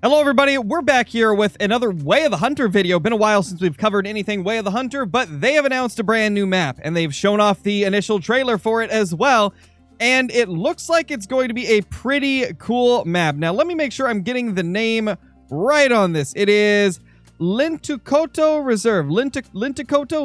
Hello everybody, we're back here with another Way of the Hunter video. Been a while since we've covered anything Way of the Hunter, but they have announced a brand new map, and they've shown off the initial trailer for it as well, and it looks like it's going to be a pretty cool map. Now, let me make sure I'm getting the name right on this. It is Lintukoto Reserve. Lintukoto,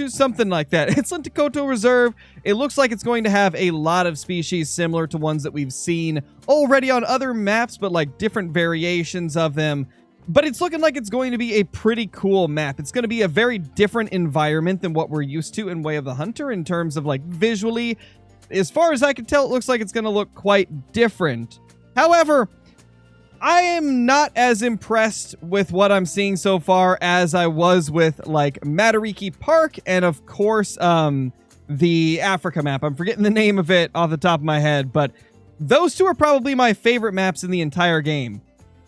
something like that. It's Lintukoto Reserve. It looks like it's going to have a lot of species similar to ones that we've seen already on other maps, but like different variations of them. But it's looking like it's going to be a pretty cool map. It's going to be a very different environment than what we're used to in Way of the Hunter in terms of like visually. As far as I can tell, it looks like it's going to look quite different. However, I am not as impressed with what I'm seeing so far as I was with like Matariki Park and of course the Africa map. I'm forgetting the name of it off the top of my head, but those two are probably my favorite maps in the entire game.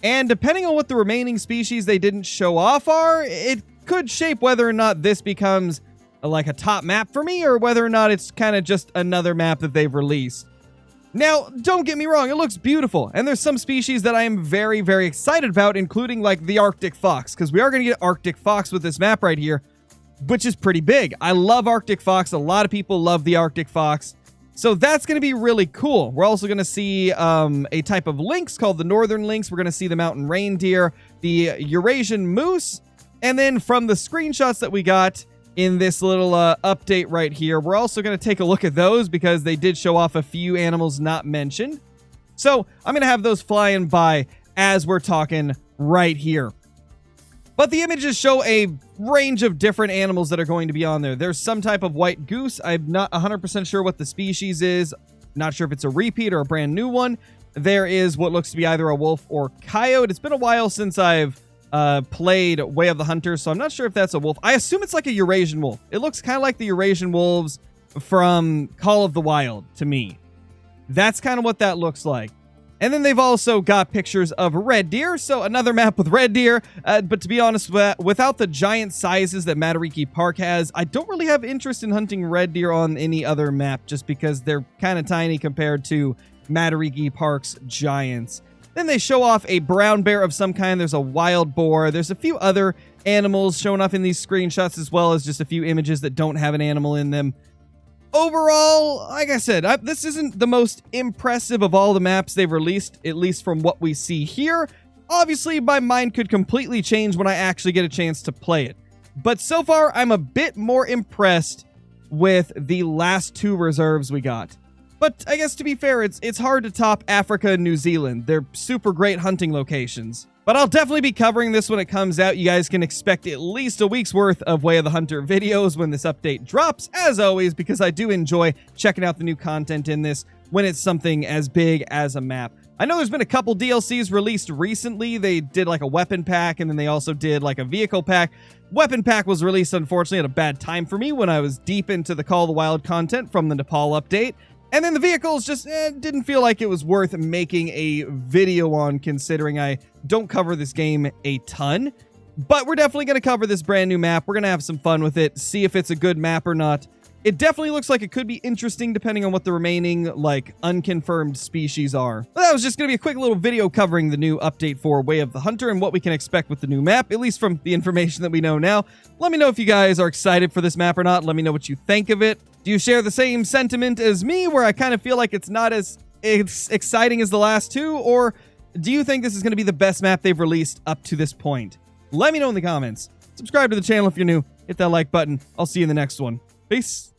And depending on what the remaining species they didn't show off are, it could shape whether or not this becomes like a top map for me or whether or not it's kind of just another map that they've released. Now, don't get me wrong, it looks beautiful, and there's some species that I am very, very excited about, including, like, the Arctic fox, because we are going to get Arctic fox with this map right here, which is pretty big. I love Arctic fox. A lot of people love the Arctic fox, so that's going to be really cool. We're also going to see a type of lynx called the northern lynx. We're going to see the mountain reindeer, the Eurasian moose, and then from the screenshots that we got in this little update right here, we're also going to take a look at those because they did show off a few animals not mentioned. So I'm going to have those flying by as we're talking right here. But the images show a range of different animals that are going to be on there. There's some type of white goose. I'm not 100% sure what the species is. Not sure if it's a repeat or a brand new one. There is what looks to be either a wolf or coyote. It's been a while since I've played Way of the Hunter, so I'm not sure if that's a wolf. I assume it's like a Eurasian wolf. It looks kind of like the Eurasian wolves from Call of the Wild to me. That's kind of what that looks like. And then they've also got pictures of red deer, so another map with red deer. But to be honest, without the giant sizes that Matariki Park has, I don't really have interest in hunting red deer on any other map just because they're kind of tiny compared to Matariki Park's giants. Then they show off a brown bear of some kind. There's a wild boar. There's a few other animals shown off in these screenshots, as well as just a few images that don't have an animal in them. Overall, like I said, this isn't the most impressive of all the maps they've released, at least from what we see here. Obviously, my mind could completely change when I actually get a chance to play it. But so far, I'm a bit more impressed with the last two reserves we got. But I guess to be fair, it's hard to top Africa and New Zealand. They're super great hunting locations. But I'll definitely be covering this when it comes out. You guys can expect at least a week's worth of Way of the Hunter videos when this update drops, as always, because I do enjoy checking out the new content in this when it's something as big as a map. I know there's been a couple DLCs released recently. They did like a weapon pack, and then they also did like a vehicle pack. Weapon pack was released, unfortunately, at a bad time for me when I was deep into the Call of the Wild content from the Nepal update. And then the vehicles just didn't feel like it was worth making a video on, considering I don't cover this game a ton. But we're definitely going to cover this brand new map. We're going to have some fun with it, see if it's a good map or not. It definitely looks like it could be interesting depending on what the remaining, like, unconfirmed species are. But that was just going to be a quick little video covering the new update for Way of the Hunter and what we can expect with the new map, at least from the information that we know now. Let me know if you guys are excited for this map or not. Let me know what you think of it. Do you share the same sentiment as me, where I kind of feel like it's not as exciting as the last two? Or do you think this is going to be the best map they've released up to this point? Let me know in the comments. Subscribe to the channel if you're new. Hit that like button. I'll see you in the next one. Peace.